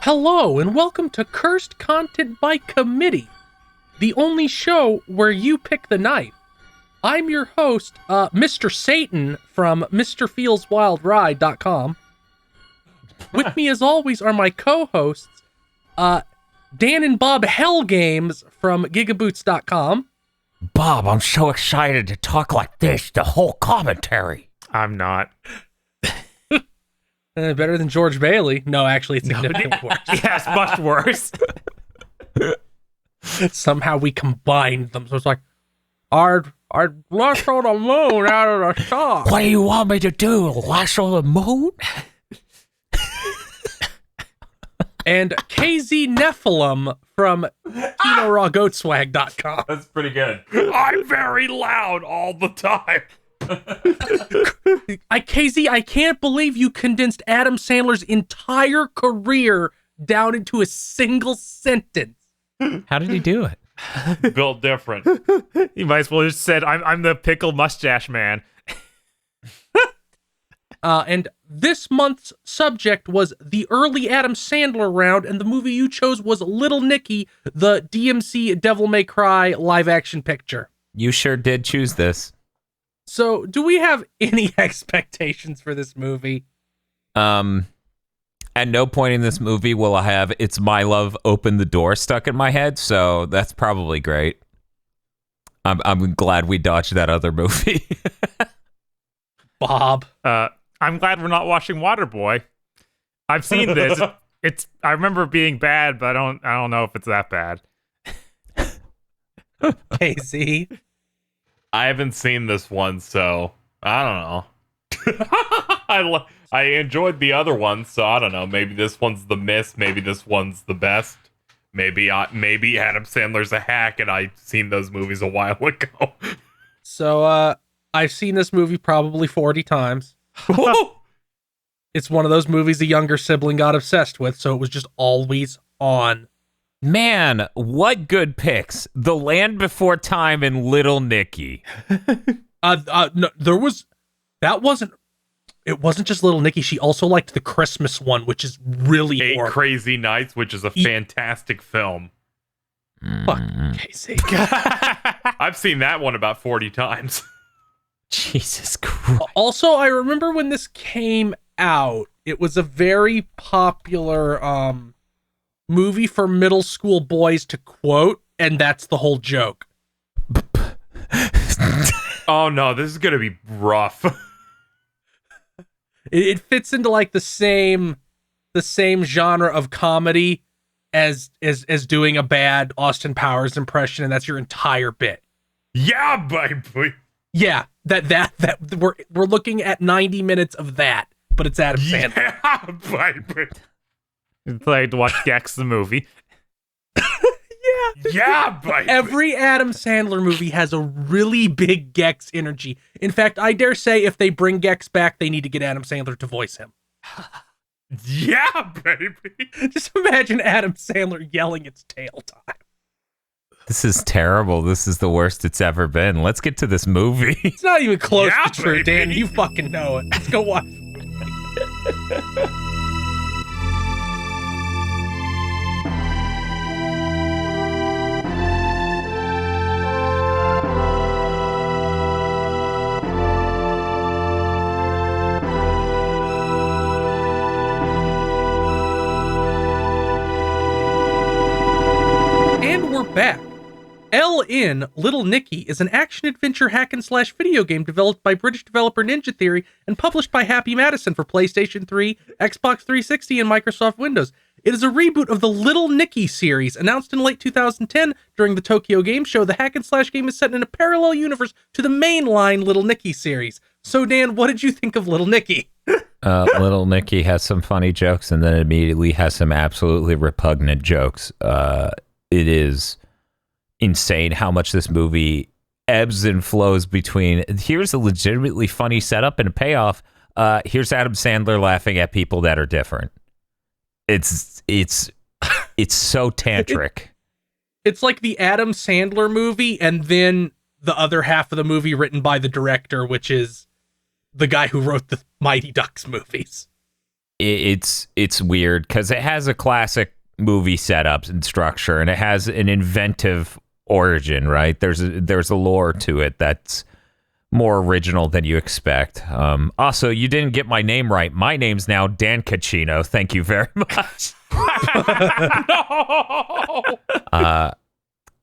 Hello, and welcome to Cursed Content by Committee, the only show where you pick the knife. I'm your host, Mr. Satan from MrFeelsWildRide.com. With me, as always, are my co-hosts, Dan and Bob Hellgames from GigaBoots.com. Bob, I'm so excited to talk like this, the whole commentary. I'm not. Better than George Bailey. No, actually, it's significantly worse. Yeah, it's much worse. Somehow we combined them, so it's like, I'd lasso the moon out of the sky. What do you want me to do, lasso the moon? And KZ Nephilim from KinoRawGoatswag.com. That's pretty good. I'm very loud all the time. KZ, I can't believe you condensed Adam Sandler's entire career down into a single sentence. How did he do it? Built different. You might as well just said, I'm the pickle mustache man. And this month's subject was the early Adam Sandler round, and the movie you chose was Little Nicky, the DMC Devil May Cry live-action picture. You sure did choose this. So, do we have any expectations for this movie? At no point in this movie will I have "It's My Love, Open the Door" stuck in my head, so that's probably great. I'm glad we dodged that other movie. Bob. I'm glad we're not watching Waterboy. I've seen this. I remember it being bad, but I don't know if it's that bad. KZ. I haven't seen this one, so I don't know. I enjoyed the other one, so I don't know. Maybe this one's the miss. Maybe this one's the best. Maybe Adam Sandler's a hack, and I've seen those movies a while ago. So, I've seen this movie probably 40 times. It's one of those movies a younger sibling got obsessed with, so it was just always on. Man, what good picks. The Land Before Time and Little Nicky. No, it wasn't just Little Nicky. She also liked the Christmas one, which is really Eight horrible. Crazy Nights, which is a fantastic film. Fuck, Casey. I've seen that one about 40 times. Jesus Christ. Also, I remember when this came out, it was a very popular movie for middle school boys to quote, and that's the whole joke. Oh no, this is gonna be rough. It fits into like the same genre of comedy as doing a bad Austin Powers impression, and that's your entire bit. Yeah, baby. Yeah, that we're looking at 90 minutes of that, but it's Adam Sandler. Yeah, baby. It's like to watch Gex the movie. Yeah, baby. Every Adam Sandler movie has a really big Gex energy. In fact, I dare say if they bring Gex back, they need to get Adam Sandler to voice him. Yeah, baby. Just imagine Adam Sandler yelling, "It's tail time." This is terrible. This is the worst it's ever been. Let's get to this movie. It's not even close Yeah, to true, baby. Dan. You fucking know it. Let's go watch. And we're back. LN Little Nicky is an action-adventure hack-and-slash video game developed by British developer Ninja Theory and published by Happy Madison for PlayStation 3, Xbox 360, and Microsoft Windows. It is a reboot of the Little Nicky series. Announced in late 2010 during the Tokyo Game Show, the hack-and-slash game is set in a parallel universe to the mainline Little Nicky series. So, Dan, what did you think of Little Nicky? Little Nicky has some funny jokes and then immediately has some absolutely repugnant jokes. It is insane how much this movie ebbs and flows between here's a legitimately funny setup and a payoff. Here's Adam Sandler laughing at people that are different. It's so tantric. It's like the Adam Sandler movie and then the other half of the movie written by the director, which is the guy who wrote the Mighty Ducks movies. it's weird because it has a classic movie setup and structure, and it has an inventive origin, right? There's a lore to it that's more original than you expect. Also, you didn't get my name right. My name's now Dan Caccino. Thank you very much. No!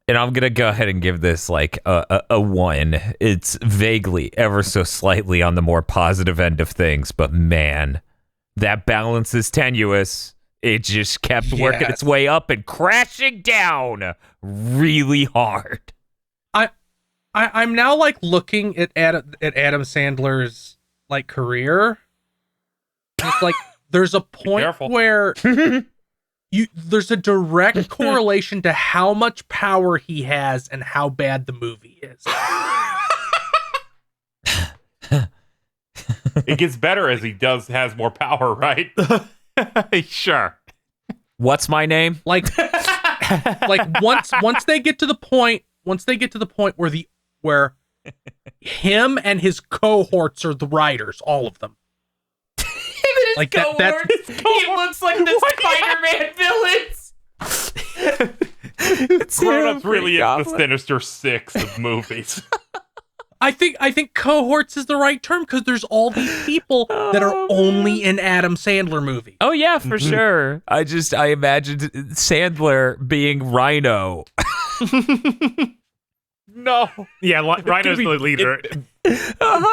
And I'm gonna go ahead and give this like a 1. It's vaguely, ever so slightly on the more positive end of things, but man, that balance is tenuous. It just kept working its way up and crashing down really hard. I'm now like looking at Adam Sandler's like career. And it's like there's a point where there's a direct correlation to how much power he has and how bad the movie is. It gets better as he has more power, right? Sure. What's my name? Like once they get to the point where him and his cohorts are the writers, all of them. Like that's he looks like the Spider-Man villains. Grown-ups really is the Sinister Six of movies. I think cohorts is the right term because there's all these people that are only in Adam Sandler movies. Oh yeah, for sure. I imagined Sandler being Rhino. No. Yeah, Rhino's the leader.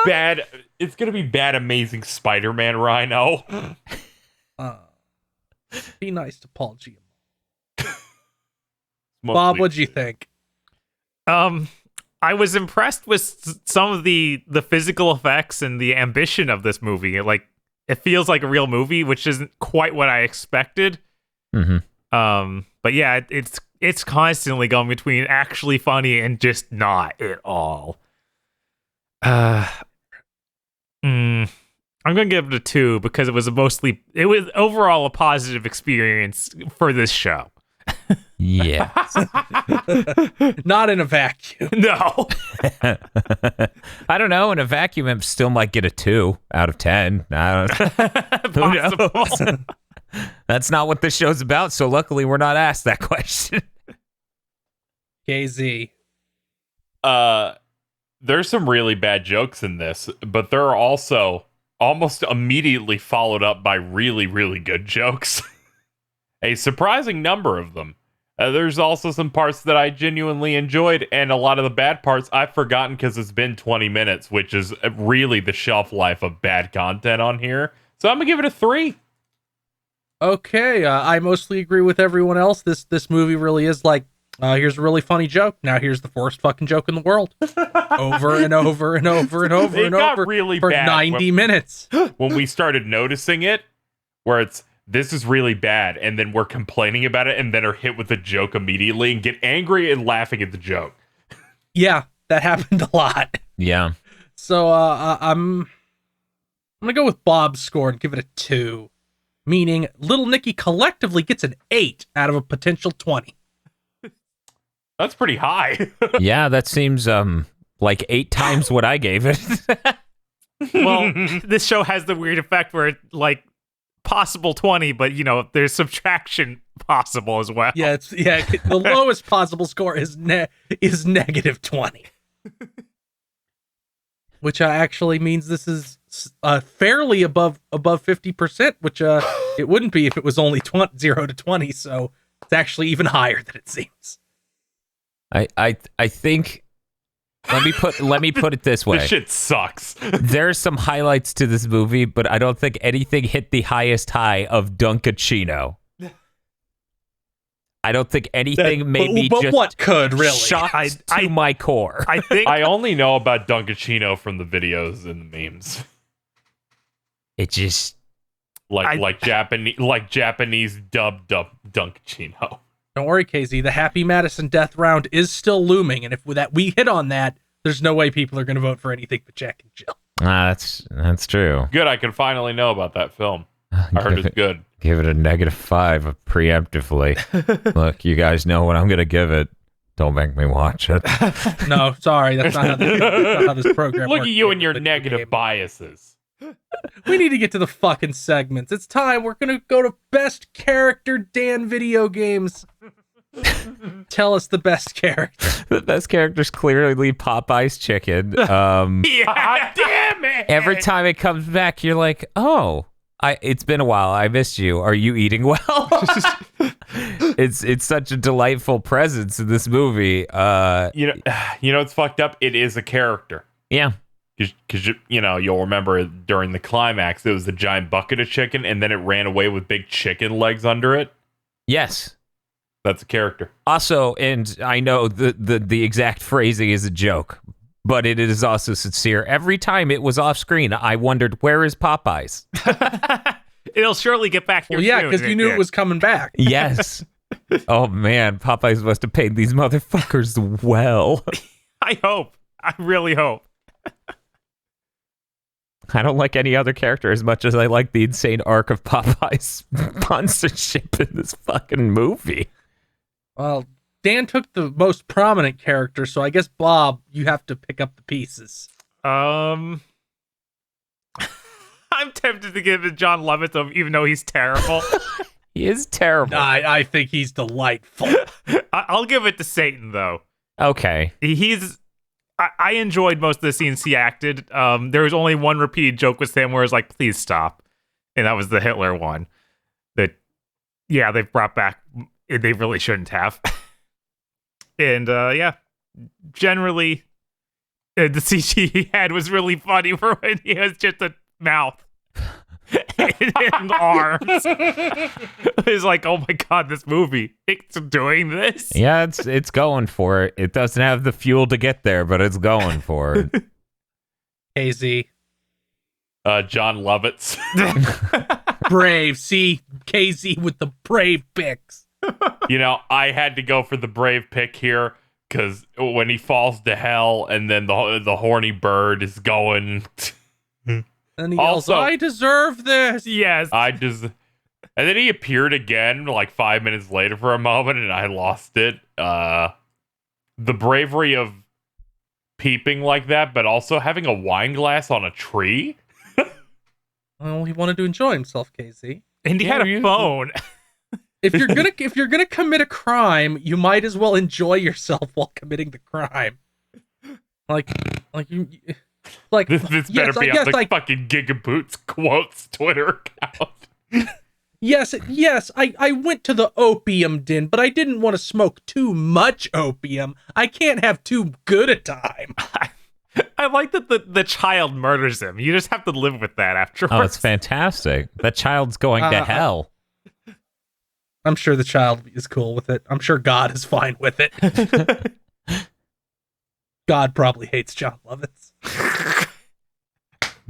Bad. It's gonna be bad, Amazing Spider-Man Rhino. Be nice to Paul Giamatti. Bob, what'd you think? I was impressed with some of the physical effects and the ambition of this movie. Like, it feels like a real movie, which isn't quite what I expected. Mm-hmm. But yeah, it's constantly going between actually funny and just not at all. I'm gonna give it a 2 because it was overall a positive experience for this show. Yeah. Not in a vacuum. No. I don't know. In a vacuum, I still might get a 2 out of 10. I don't know. Who knows? That's not what this show's about, so luckily we're not asked that question. KZ. There's some really bad jokes in this, but there are also almost immediately followed up by really, really good jokes. A surprising number of them. There's also some parts that I genuinely enjoyed, and a lot of the bad parts I've forgotten because it's been 20 minutes, which is really the shelf life of bad content on here. So I'm gonna give it a 3. Okay, I mostly agree with everyone else. This movie really is like, here's a really funny joke. Now here's the worst fucking joke in the world. Over and over and over and over and over really for bad 90 minutes. When we started noticing it, where it's, this is really bad, and then we're complaining about it, and then are hit with a joke immediately and get angry and laughing at the joke. Yeah, that happened a lot. Yeah. So I'm gonna go with Bob's score and give it a 2, meaning Little Nicky collectively gets an 8 out of a potential 20. That's pretty high. Yeah, that seems like 8 times what I gave it. Well, this show has the weird effect where like possible 20, but there's subtraction possible as well. Yeah, the lowest possible score is negative 20. Which actually means this is fairly above 50%, which it wouldn't be if it was only 0 to 20, so it's actually even higher than it seems. I think let me put it this way. This shit sucks. There's some highlights to this movie, but I don't think anything hit the highest high of Dunkachino. I don't think anything made me but just what could really shocked to my core. I think I only know about Dunkachino from the videos and the memes. It just like Japanese dubbed Dunkachino. Don't worry, KZ. The Happy Madison death round is still looming, and if we hit on that, there's no way people are going to vote for anything but Jack and Jill. That's true. Good, I can finally know about that film. I heard it's good. Give it a -5 preemptively. Look, you guys know what I'm going to give it. Don't make me watch it. No, sorry, that's not how this program Look works. at you and your negative biases. We need to get to the fucking segments. It's time. We're gonna go to best character Dan video games. Tell us the best character. The best character's clearly Popeye's chicken. Yeah, damn it! Every time it comes back, you're like, oh, it's been a while. I missed you. Are you eating well? It's such a delightful presence in this movie. You know, it's fucked up. It is a character. Yeah. Because you'll remember during the climax, it was the giant bucket of chicken, and then it ran away with big chicken legs under it. Yes. That's a character. Also, and I know the exact phrasing is a joke, but it is also sincere. Every time it was off screen, I wondered, where is Popeyes? It'll surely get back here Well, yeah, soon. because you knew it was coming back. Yes. Oh man, Popeyes must have paid these motherfuckers well. I hope. I really hope. I don't like any other character as much as I like the insane arc of Popeye's sponsorship in this fucking movie. Well, Dan took the most prominent character, so I guess Bob, you have to pick up the pieces. I'm tempted to give it to John Lovitz, even though he's terrible. He is terrible. I think he's delightful. I'll give it to Satan, though. Okay. I enjoyed most of the scenes he acted. There was only one repeated joke with him where it's like, please stop. And that was the Hitler one. That, yeah, they've brought back. They really shouldn't have. And, yeah, generally, the CG he had was really funny for when he was just a mouth and arms. It's like, oh my god, this movie, it's doing this. Yeah, it's going for it. It doesn't have the fuel to get there, but it's going for it. KZ. John Lovitz. Brave. See, KZ with the brave picks. I had to go for the brave pick here because when he falls to hell and then the horny bird is going. And he yells, Also, I deserve this. Yes. And then he appeared again like 5 minutes later for a moment and I lost it. The bravery of peeping like that, but also having a wine glass on a tree. Well, he wanted to enjoy himself, KZ. And he had a phone. If you're gonna commit a crime, you might as well enjoy yourself while committing the crime. Like This better be on the fucking GigaBoots quotes Twitter account. Yes, I went to the opium den, but I didn't want to smoke too much opium. I can't have too good a time. I like that the child murders him. You just have to live with that afterwards. Oh, it's fantastic. That child's going to hell. I'm sure the child is cool with it. I'm sure God is fine with it. God probably hates John Lovitz.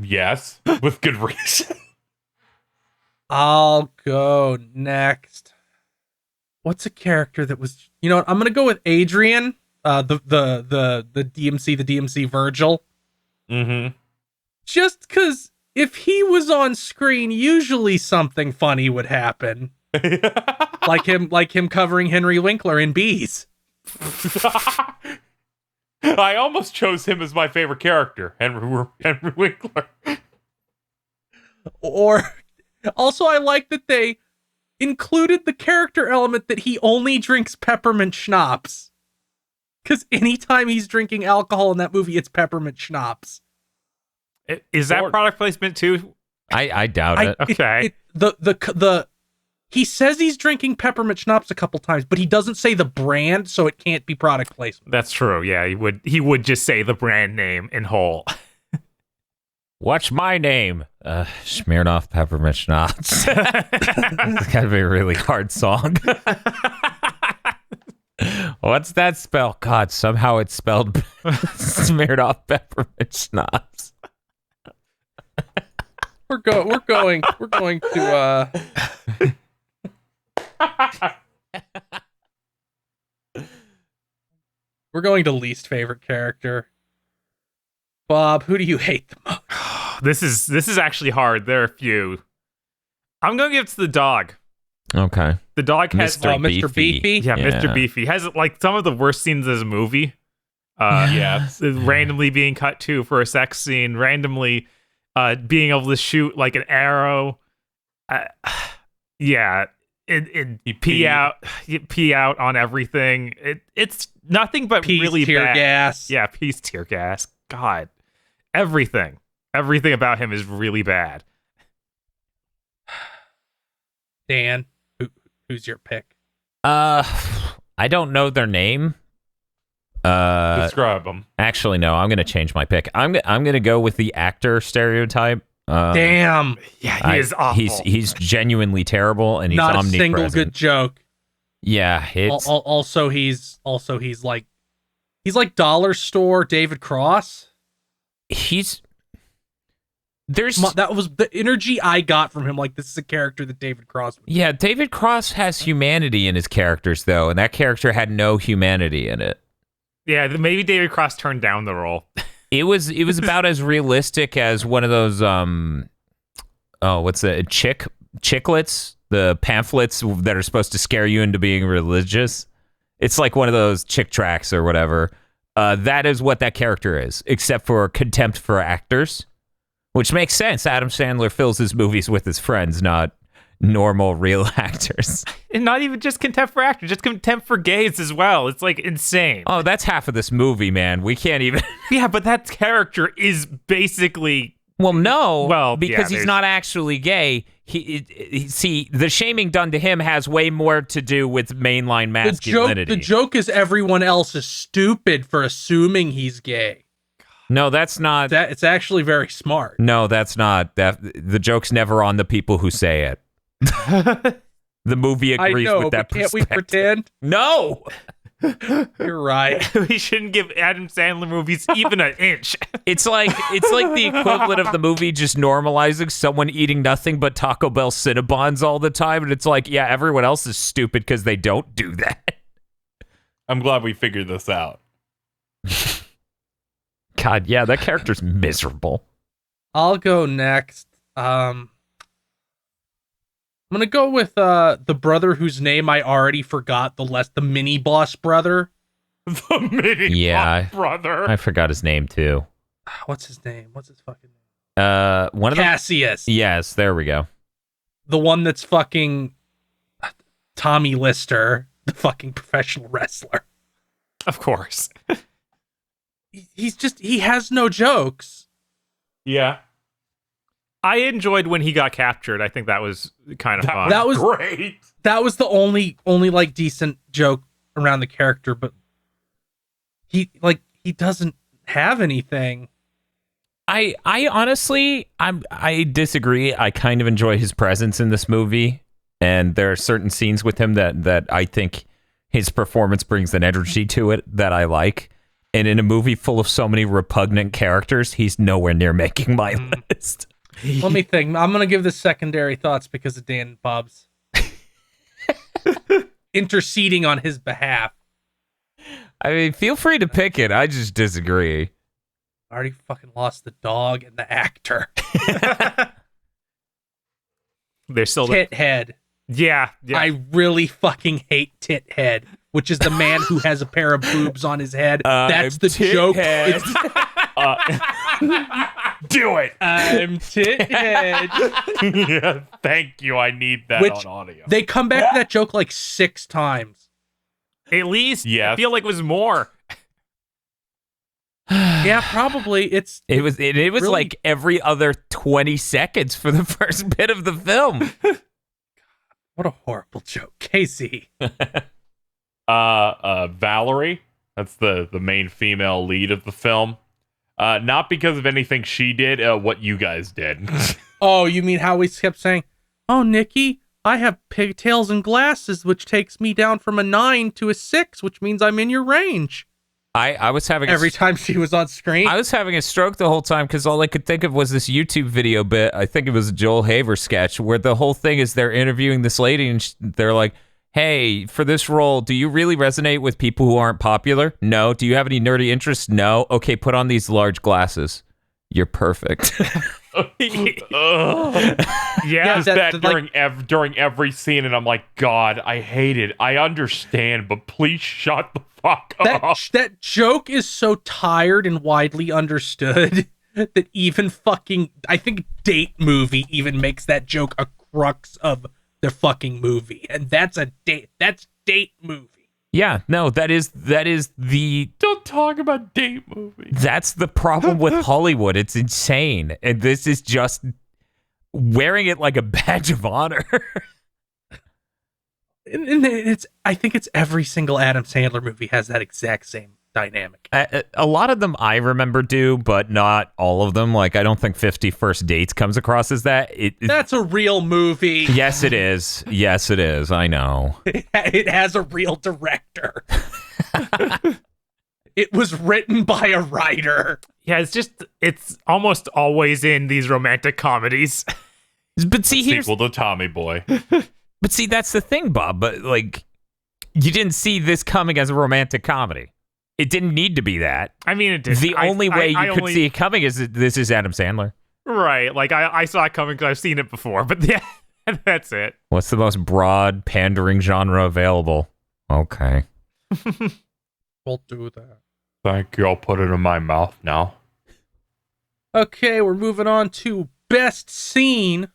Yes, with good reason. I'll go next. What's a character that was? You know what? I'm gonna go with Adrian. The DMC Virgil. Mm-hmm. Just because if he was on screen, usually something funny would happen. like him covering Henry Winkler in Bees. I almost chose him as my favorite character, Henry Winkler. Or also, I like that they included the character element that he only drinks peppermint schnapps. Because anytime he's drinking alcohol in that movie, it's peppermint schnapps. Is that product placement too? I doubt it. Okay. He says he's drinking peppermint schnapps a couple times, but he doesn't say the brand, so it can't be product placement. That's true. Yeah, he would just say the brand name in whole. What's my name? Smirnoff Peppermint Schnapps. It's gotta be a really hard song. What's that spell? God, somehow it's spelled Smirnoff Peppermint Schnapps. We're going to we're going to least favorite character. Bob, who do you hate the most? This is actually hard. There are a few. I'm gonna give it to the dog. Okay. The dog has Mr. Beefy. Yeah, Mr. Beefy has like some of the worst scenes as a movie. Yes. Randomly being cut to for a sex scene, randomly being able to shoot like an arrow. Yeah, it pee out on everything. It's nothing but Peace, really tear bad. gas. Yeah, peace, tear gas. God, everything about him is really bad. Dan, who's your pick? I don't know their name. Describe them. Actually, no. I'm gonna change my pick. I'm gonna go with the actor stereotype. Damn, Yeah, he is awful. He's genuinely terrible, and he's not a omnipresent. single good joke. Yeah, it's Also, he's like dollar store David Cross. That was the energy I got from him. Like, this is a character that David Cross would. Yeah, David Cross has humanity in his characters, though, and that character had no humanity in it. Yeah, maybe David Cross turned down the role. It was about as realistic as one of those what's the chiclets, the pamphlets that are supposed to scare you into being religious. It's like one of those chick tracts or whatever. That is what that character is, except for contempt for actors, which makes sense. Adam Sandler fills his movies with his friends, not normal real actors. And not even just contempt for actors, just contempt for gays as well. It's like insane. Oh, that's half of this movie, man. We can't even. Yeah, but that character is basically. Well, no. Well, because yeah, he's not actually gay. See, the shaming done to him has way more to do with mainline masculinity. The joke is everyone else is stupid for assuming he's gay. No, that's not. It's actually very smart. No, that's not. The joke's never on the people who say it. The movie agrees I know, with that but can't we perspective. pretend? No! You're right. We shouldn't give Adam Sandler movies even an inch. It's like the equivalent of the movie just normalizing someone eating nothing but Taco Bell Cinnabons all the time, and it's like, yeah, everyone else is stupid because they don't do that. I'm glad we figured this out. God, yeah, that character's miserable. I'll go next. I'm gonna go with the brother whose name I already forgot. The mini boss brother. The mini brother. I forgot his name too. What's his name? What's his fucking name? One of Cassius. Yes, there we go. The one that's fucking Tommy Lister, the fucking professional wrestler. Of course. He has no jokes. Yeah. I enjoyed when he got captured. I think that was kind of fun. That was great. That was the only like decent joke around the character, but he doesn't have anything. I honestly I disagree. I kind of enjoy his presence in this movie, and there are certain scenes with him that I think his performance brings an energy to it that I like. And in a movie full of so many repugnant characters, he's nowhere near making my list. Let me think. I'm going to give this secondary thoughts because of Dan and Bubs interceding on his behalf. I mean, feel free to pick it. I just disagree. I already fucking lost the dog and the actor. They're still Tit Head. Yeah. I really fucking hate Tit Head, which is the man who has a pair of boobs on his head. That's the joke. Do it. I'm Tit Head. Yeah, thank you. I need that on audio. They come back to that joke like 6 times. At least. Yeah. I feel like it was more. Yeah, probably. It was really, like every other 20 seconds for the first bit of the film. What a horrible joke. Casey. Valerie, that's the main female lead of the film. Not because of anything she did, what you guys did. Oh, you mean how we kept saying, "Oh, Nicky, I have pigtails and glasses, which takes me down from a 9 to a 6, which means I'm in your range." I was having every time she was on screen. I was having a stroke the whole time because all I could think of was this YouTube video bit. I think it was a Joel Haver sketch where the whole thing is they're interviewing this lady and they're like, "Hey, for this role, do you really resonate with people who aren't popular? No. Do you have any nerdy interests? No. Okay, put on these large glasses. You're perfect." Yeah, during every scene, and I'm like, God, I hate it. I understand, but please shut the fuck up. That joke is so tired and widely understood that even fucking, I think Date Movie even makes that joke a crux of the fucking movie. And that's Date Movie. Yeah, no, that is the Don't talk about Date Movie. that's the problem with Hollywood. It's insane. And this is just wearing it like a badge of honor. And I think it's every single Adam Sandler movie has that exact same dynamic. A lot of them I remember do, but not all of them. Like, I don't think 50 First Dates comes across as that. That's a real movie. Yes, it is. Yes, it is. I know. It has a real director. It was written by a writer. Yeah, it's almost always in these romantic comedies. But see, Sequel to Tommy Boy. But see, that's the thing, Bob. But like, you didn't see this coming as a romantic comedy. It didn't need to be that. I mean, it did. The only way you could see it coming is that this is Adam Sandler. Right. Like, I saw it coming because I've seen it before. But yeah, that's it. What's the most broad pandering genre available? Okay. We'll do that. Thank you. I'll put it in my mouth now. Okay, we're moving on to best scene.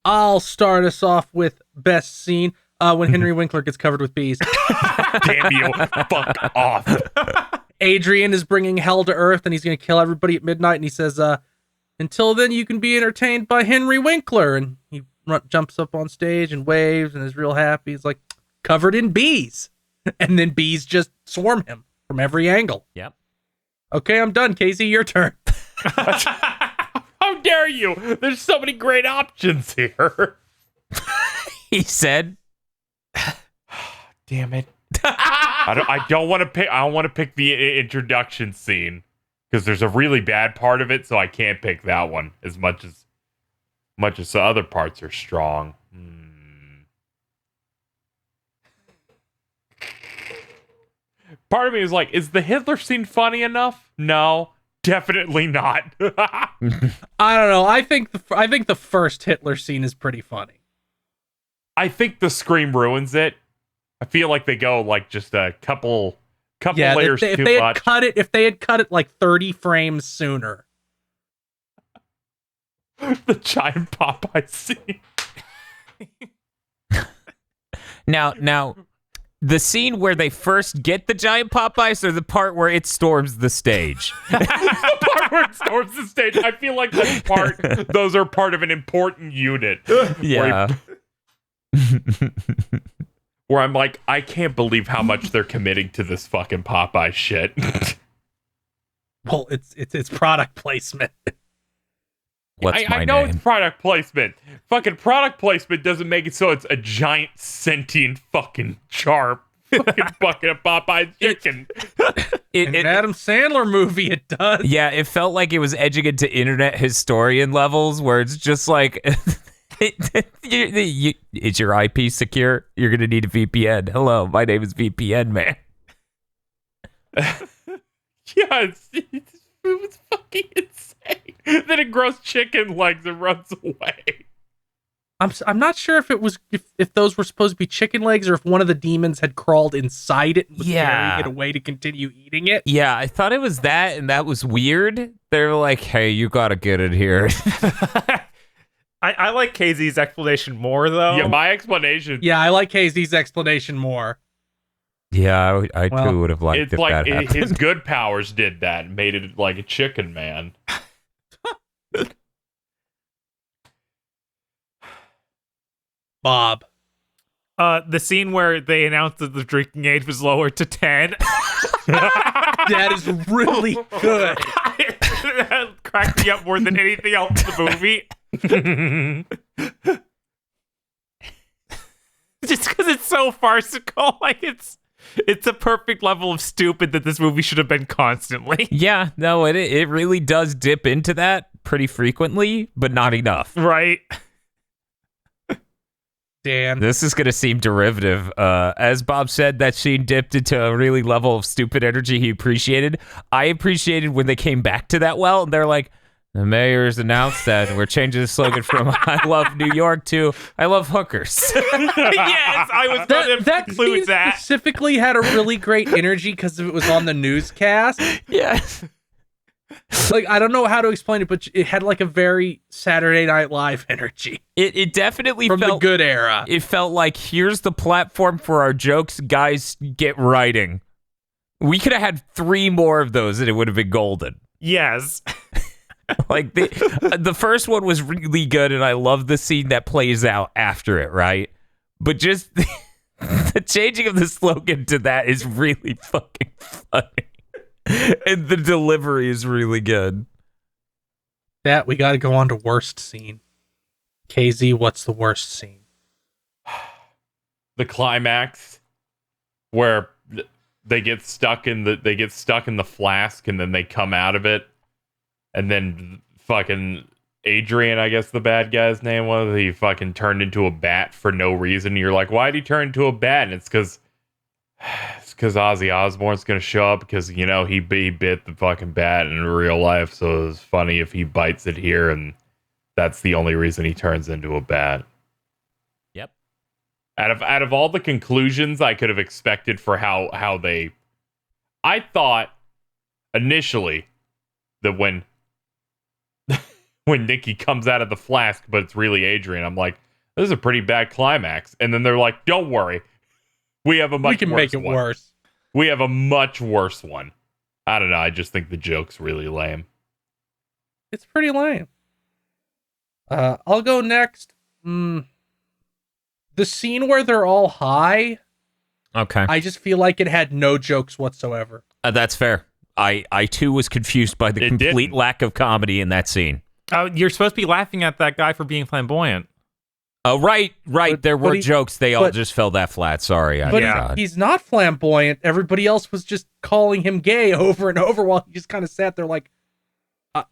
I'll start us off with best scene when Henry Winkler gets covered with bees. Damn you. Fuck off. Adrian is bringing hell to earth and he's going to kill everybody at midnight. And he says, until then, you can be entertained by Henry Winkler. And he jumps up on stage and waves and is real happy. He's like, covered in bees. And then bees just swarm him from every angle. Yep. Okay, I'm done. Casey, your turn. How dare you? There's so many great options here. He said, Damn it. I don't want to pick. I don't want to pick the introduction scene because there's a really bad part of it, so I can't pick that one as much as the other parts are strong. Part of me is like, is the Hitler scene funny enough? No, definitely not. I don't know. I think the first Hitler scene is pretty funny. I think the scream ruins it. I feel like they go like just a couple layers too much. If they had cut it like 30 frames sooner. The giant Popeye scene. Now, the scene where they first get the giant Popeyes or the part where it storms the stage? The part where it storms the stage. I feel like those are part of an important unit. Yeah. Where I'm like, I can't believe how much they're committing to this fucking Popeye shit. Well, it's product placement. I know it's product placement. Fucking product placement doesn't make it so it's a giant sentient fucking sharp fucking bucket of Popeye chicken. In an Adam Sandler movie, it does. Yeah, it felt like it was edging into internet historian levels where it's just like, is your IP secure? You're going to need a VPN. Hello, my name is VPN Man. Yeah, it was fucking insane. Then it grows chicken legs and runs away. I'm not sure if it was if those were supposed to be chicken legs or if one of the demons had crawled inside it and was carrying it away to continue eating it. Yeah, I thought it was that, and that was weird. They were like, "Hey, you gotta get it here." I like KZ's explanation more though. Yeah, my explanation. Yeah, I like KZ's explanation more. Yeah, I too would have liked it's if like that happened. His good powers did that and made it like a chicken man. Bob. The scene where they announced that the drinking age was lowered to 10. That is really good. That cracked me up more than anything else in the movie. Just because it's so farcical, like it's a perfect level of stupid that this movie should have been constantly. Yeah, no, it really does dip into that pretty frequently, but not enough. Right. Dan. This is going to seem derivative. As Bob said, that scene dipped into a really level of stupid energy he appreciated. I appreciated when they came back to that well, and they're like, the mayor's announced that we're changing the slogan from I love New York to I love hookers. Yes, I was going to that include scene that. specifically had a really great energy because it was on the newscast. Yes. Like, I don't know how to explain it, but it had like a very Saturday Night Live energy. It definitely from felt the good era. It felt like, here's the platform for our jokes, guys, get writing. We could have had 3 more of those and it would have been golden. Yes. Like the first one was really good, and I love the scene that plays out after it, right? But just the changing of the slogan to that is really fucking funny. And the delivery is really good. That we got to go on to worst scene. KZ, what's the worst scene? The climax where they get stuck in the flask, and then they come out of it, and then fucking Adrian, I guess the bad guy's name was, he fucking turned into a bat for no reason. You're like, why'd he turn into a bat? And it's because Ozzy Osbourne's gonna show up, because he bit the fucking bat in real life, so it's funny if he bites it here, and that's the only reason he turns into a bat. Yep. Out of all the conclusions I could have expected for how I thought initially that when Nicky comes out of the flask, but it's really Adrian, I'm like, this is a pretty bad climax. And then they're like, don't worry, we have a much worse one. We can make it worse. We have a much worse one. I don't know. I just think the joke's really lame. It's pretty lame. I'll go next. The scene where they're all high. Okay. I just feel like it had no jokes whatsoever. That's fair. I too was confused by the complete lack of comedy in that scene. Oh, you're supposed to be laughing at that guy for being flamboyant. Oh, right. There were jokes. They all just fell that flat. Sorry. But he's not flamboyant. Everybody else was just calling him gay over and over while he just kind of sat there like,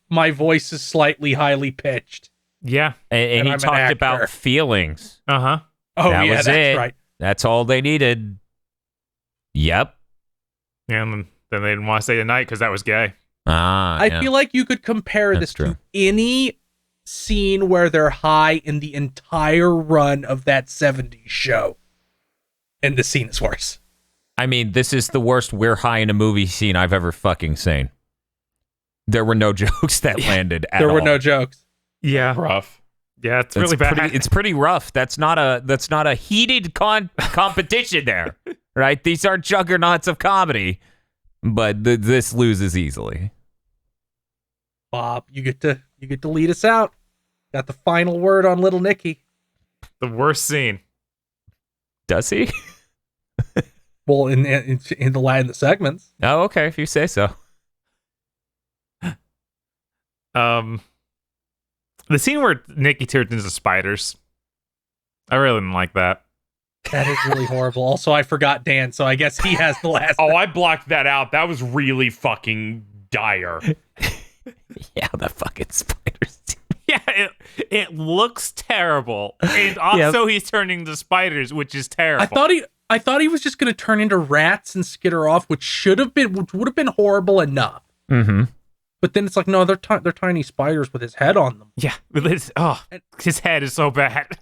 my voice is slightly highly pitched. Yeah. And he talked about feelings. Uh-huh. Oh, that yeah, was that's it. right. That's all they needed. Yep. And then they didn't want to say goodnight because that was gay. I feel like you could compare this to any scene where they're high in the entire run of that 70s show. And the scene is worse. I mean, this is the worst we're high in a movie scene I've ever fucking seen. There were no jokes that landed at all. There were no jokes. Yeah. Rough. Yeah, it's really bad. It's pretty rough. That's not a heated competition there, right? These are juggernauts of comedy, but this loses easily. Bob, you get to lead us out. Got the final word on Little Nicky. The worst scene. Does he? Well, in the segments. Oh, okay, if you say so. The scene where Nicky turns into spiders. I really didn't like that. That is really horrible. Also, I forgot Dan, so I guess he has the last. Oh, I blocked that out. That was really fucking dire. Yeah, the fucking spiders. Yeah, it looks terrible. And also he's turning into spiders, which is terrible. I thought he was just going to turn into rats and skitter off, which would have been horrible enough. Mm-hmm. But then it's like, no, they're tiny spiders with his head on them. Yeah, his head is so bad.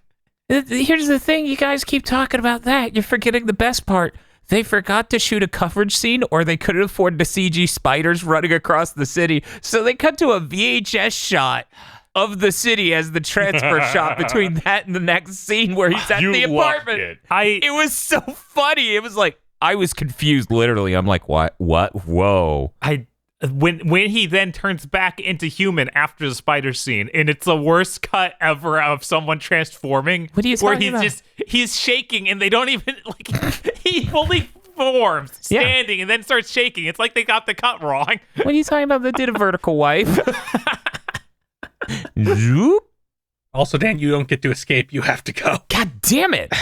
Here's the thing, you guys keep talking about that. You're forgetting the best part. They forgot to shoot a coverage scene, or they couldn't afford the CG spiders running across the city, so they cut to a VHS shot of the city as the transfer shot between that and the next scene where he's at the apartment. It was so funny. It was like, I was confused, literally. I'm like, what? Whoa. When he then turns back into human after the spider scene, and it's the worst cut ever of someone transforming. What are you talking about? He's shaking, and they don't even he fully forms standing and then starts shaking. It's like they got the cut wrong. What are you talking about? They did a vertical wipe. Zoop. Also, Dan, you don't get to escape. You have to go. God damn it.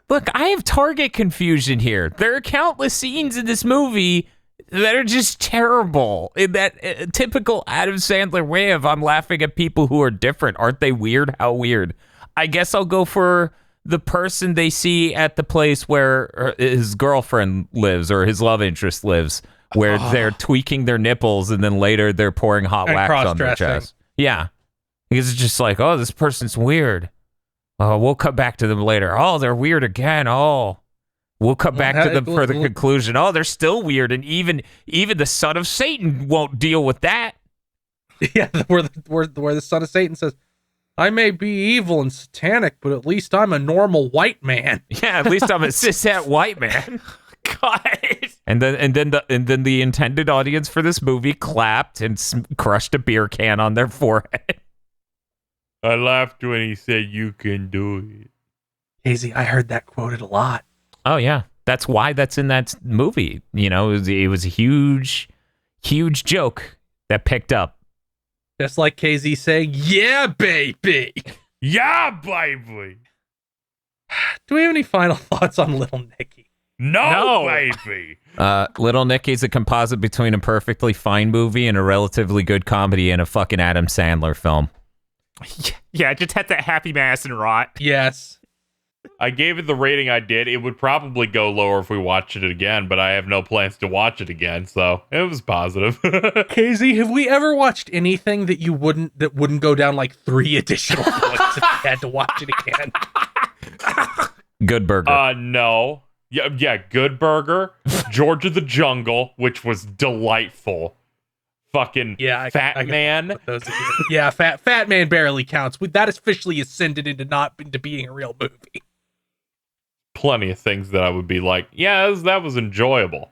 Look, I have target confusion here. There are countless scenes in this movie that are just terrible in that typical Adam Sandler way of, I'm laughing at people who are different. Aren't they weird? How weird. I guess I'll go for the person they see at the place where his girlfriend lives or his love interest lives, where they're tweaking their nipples and then later they're pouring hot and wax on their chest. Yeah. Because it's just like, oh, this person's weird. We'll come back to them later. Oh, they're weird again. Oh, We'll come back to them for the Well, conclusion. Oh, they're still weird, and even the son of Satan won't deal with that. Yeah, where the son of Satan says, "I may be evil and satanic, but at least I'm a normal white man." Yeah, at least I'm a cishet white man. God. And then the intended audience for this movie clapped and crushed a beer can on their forehead. I laughed when he said, "You can do it." Casey, I heard that quoted a lot. Oh yeah, that's why that's in that movie. You know, it was a huge joke that picked up. Just like KZ saying, "Yeah, baby." Yeah, baby. Do we have any final thoughts on Little Nicky? No, baby. Little Nicky's a composite between a perfectly fine movie and a relatively good comedy and a fucking Adam Sandler film. Yeah, it just had that happy Madison rot. Yes. I gave it the rating I did. It would probably go lower if we watched it again, but I have no plans to watch it again, so it was positive. KZ, have we ever watched anything that wouldn't go down like 3 additional points if you had to watch it again? Good Burger. No. Yeah, Good Burger, George of the Jungle, which was delightful. Fucking Fat Man. Yeah, Fat Man barely counts. That officially ascended into being a real movie. Plenty of things that I would be like, yeah, that was enjoyable.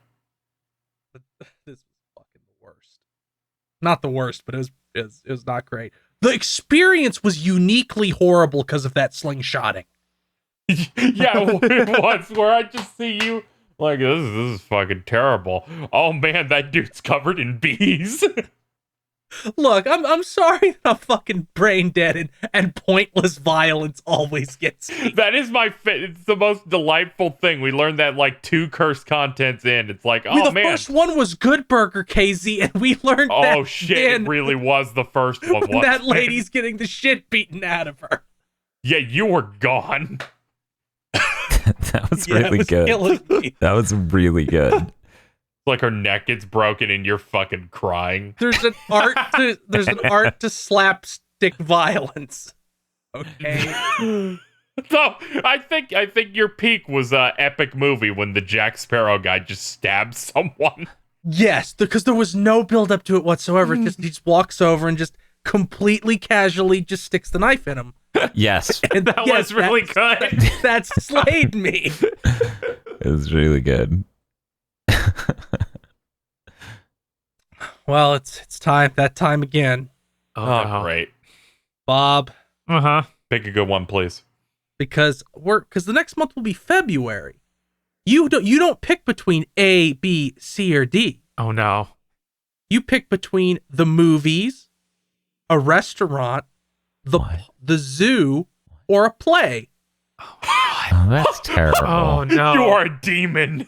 This was fucking the worst. Not the worst, but it was not great. The experience was uniquely horrible because of that slingshotting. Yeah, it was where I just see you like, this is fucking terrible. Oh man, that dude's covered in bees. Look, I'm sorry that I'm fucking brain dead and pointless violence always gets me. That is it's the most delightful thing. We learned that like 2 curse contents in. It's like, The first one was Good Burger, KZ, and we learned that. Oh shit, it really was the first one. When that lady's getting the shit beaten out of her. Yeah, you were gone. That was really good. That was really good. Like her neck gets broken and you're fucking crying. There's an art to slapstick violence. Okay. So I think your peak was epic movie when the Jack Sparrow guy just stabs someone. Yes, because there was no build up to it whatsoever. He just walks over and just completely casually just sticks the knife in him. Yes. And That was really good. That slayed me. It was really good. Well, it's time. That time again. Oh, great. Bob. Uh-huh. Pick a good one, please. Because the next month will be February. You don't pick between A, B, C, or D. Oh no. You pick between the movies, a restaurant, the zoo, or a play. Oh, that's terrible. Oh no. You are a demon.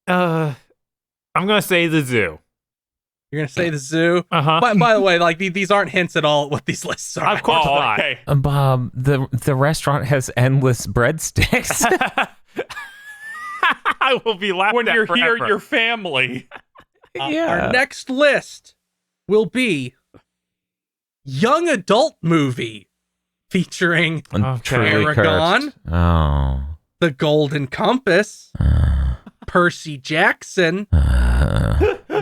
I'm gonna say the zoo. You're gonna say the zoo. Uh-huh. By the way, like these aren't hints at all at what these lists are. Of course not. Okay. Bob, the restaurant has endless breadsticks. I will be laughing When you're here, forever. your family. Yeah. Our next list will be young adult movie featuring Truly Aragon, cursed. Oh. The Golden Compass, Percy Jackson,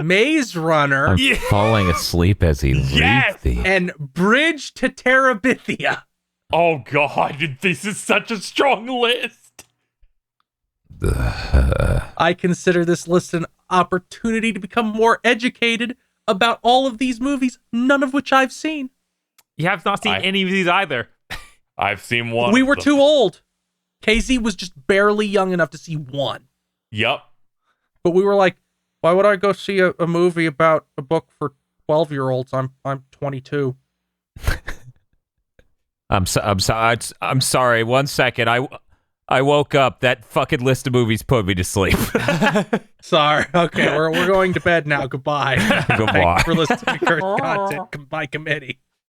Maze Runner, I'm falling asleep as he Yes! reads these. and Bridge to Terabithia. Oh god, this is such a strong list. I consider this list an opportunity to become more educated about all of these movies, none of which I've seen. You have not seen any of these either. I've seen one. We of were them. too old. KZ was just barely young enough to see one. Yep. But we were like, why would I go see a movie about a book for 12-year-olds? I'm 22. I'm sorry. 1 second. I woke up. That fucking list of movies put me to sleep. Sorry. Okay, we're going to bed now. Goodbye. Goodbye. Thanks for listening to Cursed Content by committee.